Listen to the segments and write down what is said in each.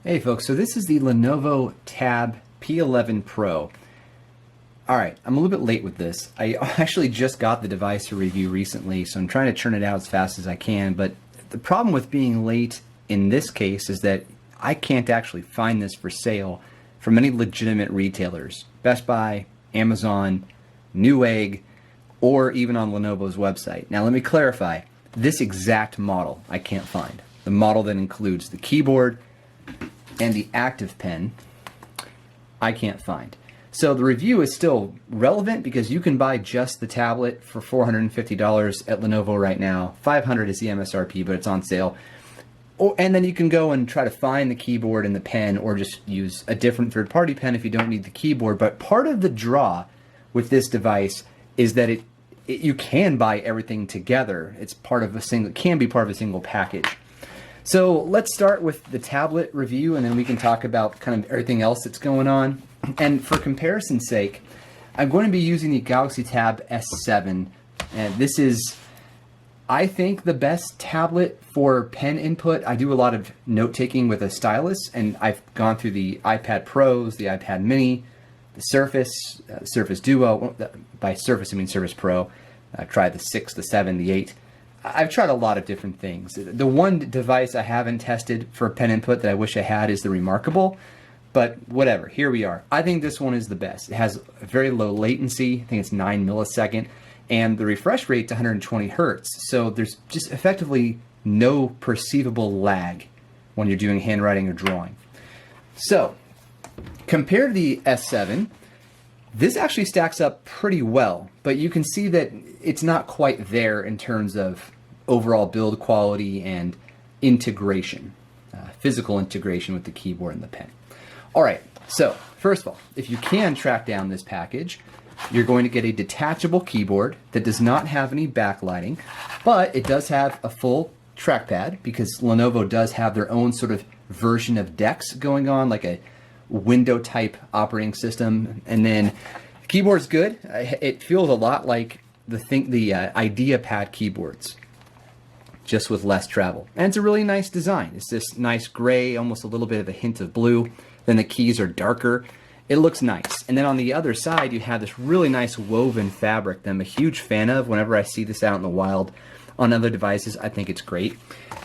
Hey folks, so this is the Lenovo Tab P11 Pro. Alright, I'm a little bit late with this. I actually just got the device to review recently, so I'm trying to churn it out as fast as I can, but the problem with being late in this case is that I can't actually find this for sale from any legitimate retailers. Best Buy, Amazon, Newegg, or even on Lenovo's website. Now let me clarify, this exact model I can't find. The model that includes the keyboard and the active pen, I can't find. So the review is still relevant because you can buy just the tablet for $450 at Lenovo right now. $500 is the MSRP, but it's on sale. And then you can go and try to find the keyboard and the pen, or just use a different third-party pen if you don't need the keyboard. But part of the draw with this device is that you can buy everything together. It's part of a single, can be part of a single package. So let's start with the tablet review, and then we can talk about kind of everything else that's going on. And for comparison's sake, I'm going to be using the Galaxy Tab S7, and this is, I think, the best tablet for pen input. I do a lot of note-taking with a stylus, and I've gone through the iPad Pros, the iPad Mini, the Surface, Surface Duo. By Surface, I mean Surface Pro. I've tried the 6, the 7, the 8. I've tried a lot of different things. The one device I haven't tested for pen input that I wish I had is the Remarkable, but whatever, here we are. I think this one is the best. It has a very low latency, I think it's 9 millisecond, and the refresh rate's 120 hertz, so there's just effectively no perceivable lag when you're doing handwriting or drawing. So, compared to the S7, this actually stacks up pretty well, but you can see that it's not quite there in terms of overall build quality and integration, physical integration with the keyboard and the pen. All right, so first of all, if you can track down this package, you're going to get a detachable keyboard that does not have any backlighting, but it does have a full trackpad because Lenovo does have their own sort of version of DeX going on, like a window type operating system. And then the keyboard's good. It feels a lot like the IdeaPad keyboards, just with less travel. And it's a really nice design. It's this nice gray, almost a little bit of a hint of blue. Then the keys are darker. It looks nice. And then on the other side, you have this really nice woven fabric that I'm a huge fan of. Whenever I see this out in the wild on other devices, I think it's great.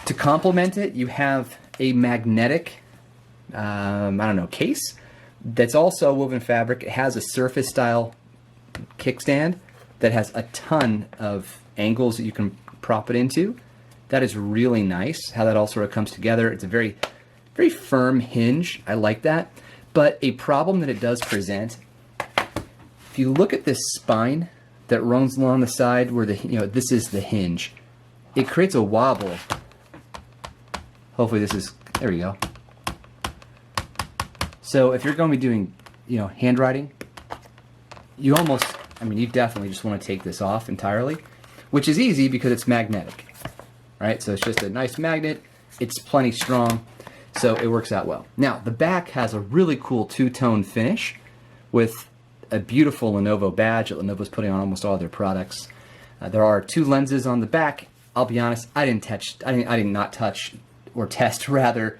To complement it, you have a magnetic, case that's also woven fabric. It has a Surface style kickstand that has a ton of angles that you can prop it into. That is really nice how that all sort of comes together. It's a very, very firm hinge. I like that. But a problem that it does present, if you look at this spine that runs along the side where this is the hinge, it creates a wobble. Hopefully this is, there we go. So if you're going to be doing, handwriting, you definitely just want to take this off entirely, which is easy because it's magnetic, right? So it's just a nice magnet. It's plenty strong, so it works out well. Now, the back has a really cool two-tone finish with a beautiful Lenovo badge that Lenovo's putting on almost all their products. There are 2 lenses on the back. I'll be honest, I did not touch or test rather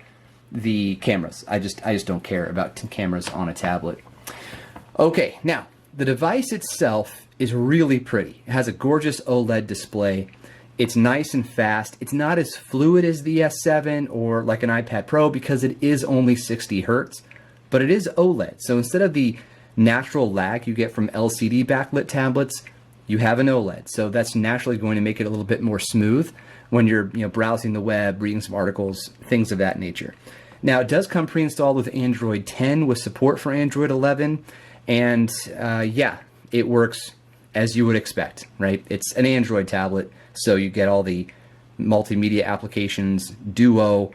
the cameras. I just don't care about cameras on a tablet. Okay, now the device itself is really pretty. It has a gorgeous OLED display. It's nice and fast. It's not as fluid as the S7 or like an iPad Pro because it is only 60 hertz, but it is OLED. So instead of the natural lag you get from LCD backlit tablets, you have an OLED. So that's naturally going to make it a little bit more smooth when you're browsing the web, reading some articles, things of that nature. Now, it does come pre-installed with Android 10 with support for Android 11, and yeah, it works as you would expect, right? It's an Android tablet, so you get all the multimedia applications, Duo,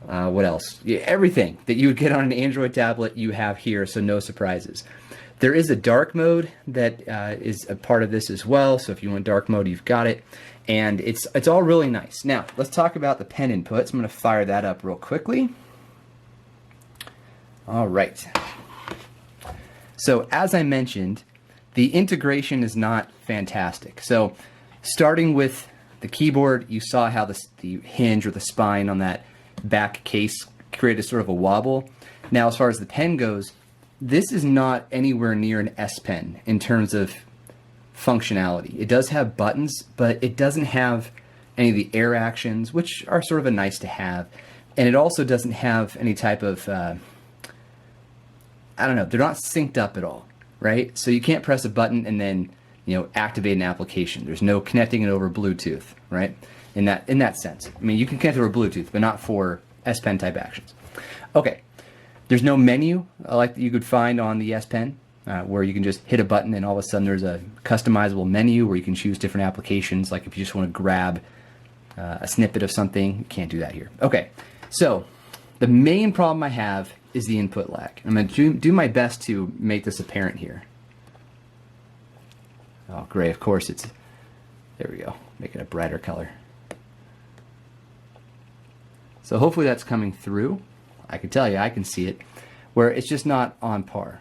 what else? Everything that you would get on an Android tablet you have here, so no surprises. There is a dark mode that is a part of this as well, so if you want dark mode, you've got it. And it's all really nice. Now, let's talk about the pen inputs. I'm going to fire that up real quickly. All right. So as I mentioned, the integration is not fantastic. So starting with the keyboard, you saw how the hinge or the spine on that back case create a sort of a wobble. Now, as far as the pen goes, this is not anywhere near an S Pen in terms of functionality. It does have buttons, but it doesn't have any of the air actions, which are sort of a nice to have. And it also doesn't have any type of, I don't know, they're not synced up at all, right? So you can't press a button and then, activate an application. There's no connecting it over Bluetooth, right? In that sense. I mean, you can connect it over Bluetooth, but not for S Pen type actions. Okay. There's no menu like you could find on the S Pen, where you can just hit a button and all of a sudden there's a customizable menu where you can choose different applications. Like if you just want to grab a snippet of something, you can't do that here. Okay, so the main problem I have is the input lag. I'm going to do my best to make this apparent here. Oh, great, of course it's, there we go, make it a brighter color. So hopefully that's coming through. I can tell you, I can see it, where it's just not on par.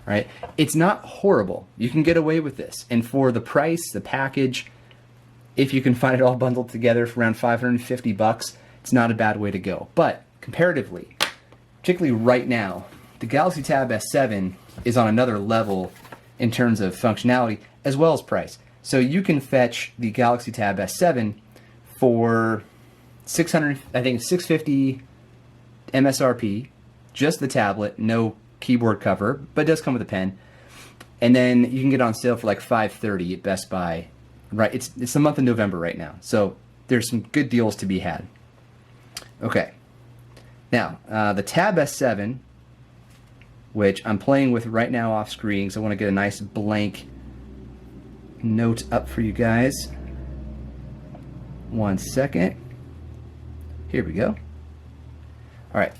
Right? It's not horrible. You can get away with this. And for the price, the package, if you can find it all bundled together for around 550 bucks, it's not a bad way to go. But comparatively, particularly right now, the Galaxy Tab S7 is on another level in terms of functionality as well as price. So you can fetch the Galaxy Tab S7 for 600, I think 650 MSRP, just the tablet, no keyboard cover, but it does come with a pen. And then you can get on sale for like $530 at Best Buy. Right, it's the month of November right now, so there's some good deals to be had. Okay, now the Tab S7, which I'm playing with right now off screen, so I want to get a nice blank note up for you guys. 1 second. Here we go. All right.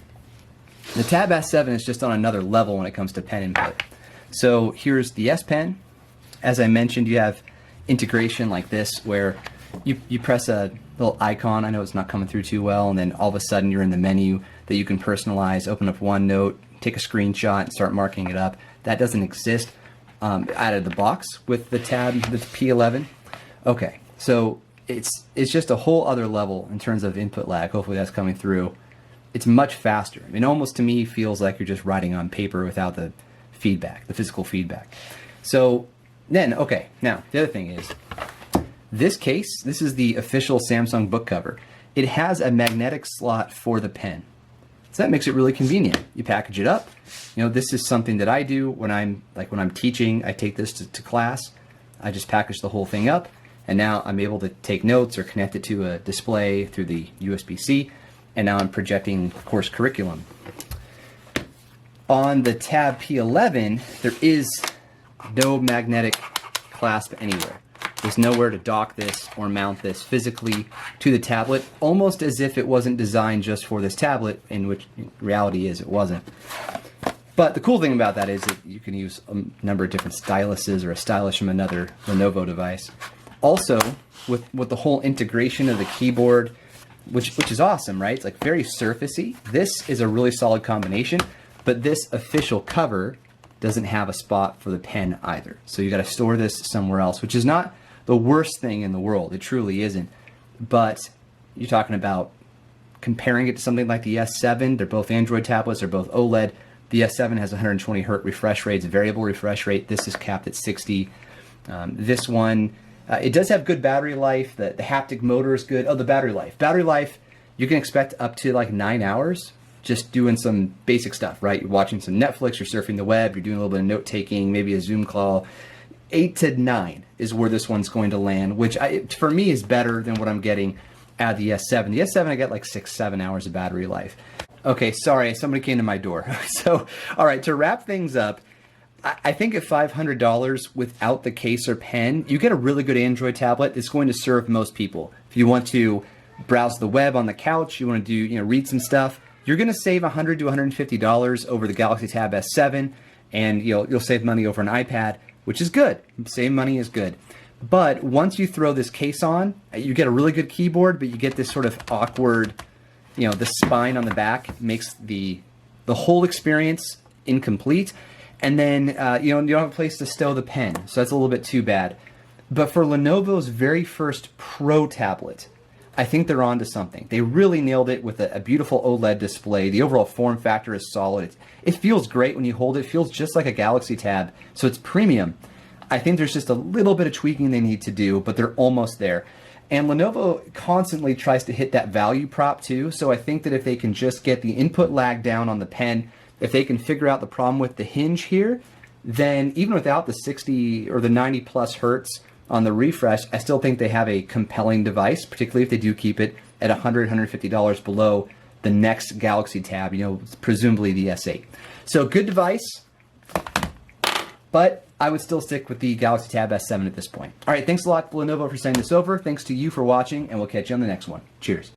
The Tab S7 is just on another level when it comes to pen input. So here's the S Pen. As I mentioned, you have integration like this where you press a little icon. I know it's not coming through too well, and then all of a sudden you're in the menu that you can personalize, open up OneNote, take a screenshot, and start marking it up. That doesn't exist out of the box with the Tab, the P11. Okay, so it's just a whole other level in terms of input lag. Hopefully that's coming through. It's much faster. I mean, almost to me feels like you're just writing on paper without the feedback, the physical feedback. So then, okay, now the other thing is this case, this is the official Samsung book cover. It has a magnetic slot for the pen. So that makes it really convenient. You package it up. This is something that I do when I'm teaching. I take this to class. I just package the whole thing up. And now I'm able to take notes or connect it to a display through the USB-C, and now I'm projecting course curriculum. On the Tab P11, there is no magnetic clasp anywhere. There's nowhere to dock this or mount this physically to the tablet, almost as if it wasn't designed just for this tablet, in which reality is it wasn't. But the cool thing about that is that you can use a number of different styluses or a stylus from another Lenovo device. Also, with the whole integration of the keyboard, which is awesome, right? It's like very surfacey. This is a really solid combination, but this official cover doesn't have a spot for the pen either. So you got to store this somewhere else, which is not the worst thing in the world. It truly isn't. But you're talking about comparing it to something like the S7. They're both Android tablets. They're both OLED. The S7 has 120 hertz refresh rates, variable refresh rate. This is capped at 60. This one, it does have good battery life. The haptic motor is good. Oh, the battery life. Battery life, you can expect up to like 9 hours just doing some basic stuff, right? You're watching some Netflix, you're surfing the web, you're doing a little bit of note taking, maybe a Zoom call. 8 to 9 is where this one's going to land, which for me is better than what I'm getting at the S7. The S7, I get like 6-7 hours of battery life. Okay, sorry, somebody came to my door. So, all right, to wrap things up, I think at $500 without the case or pen, you get a really good Android tablet. It's going to serve most people. If you want to browse the web on the couch, you want to do, read some stuff, you're going to save $100 to $150 over the Galaxy Tab S7, and you'll save money over an iPad, which is good. Save money is good. But once you throw this case on, you get a really good keyboard, but you get this sort of awkward, the spine on the back makes the whole experience incomplete. And then, you don't have a place to stow the pen, so that's a little bit too bad. But for Lenovo's very first Pro tablet, I think they're onto something. They really nailed it with a beautiful OLED display. The overall form factor is solid. It feels great when you hold it. It feels just like a Galaxy Tab, so it's premium. I think there's just a little bit of tweaking they need to do, but they're almost there. And Lenovo constantly tries to hit that value prop too, so I think that if they can just get the input lag down on the pen, if they can figure out the problem with the hinge here, then even without the 60 or the 90 plus hertz on the refresh, I still think they have a compelling device, particularly if they do keep it at $100, $150 below the next Galaxy Tab, presumably the S8. So good device, but I would still stick with the Galaxy Tab S7 at this point. All right, thanks a lot, Lenovo, for sending this over. Thanks to you for watching, and we'll catch you on the next one. Cheers.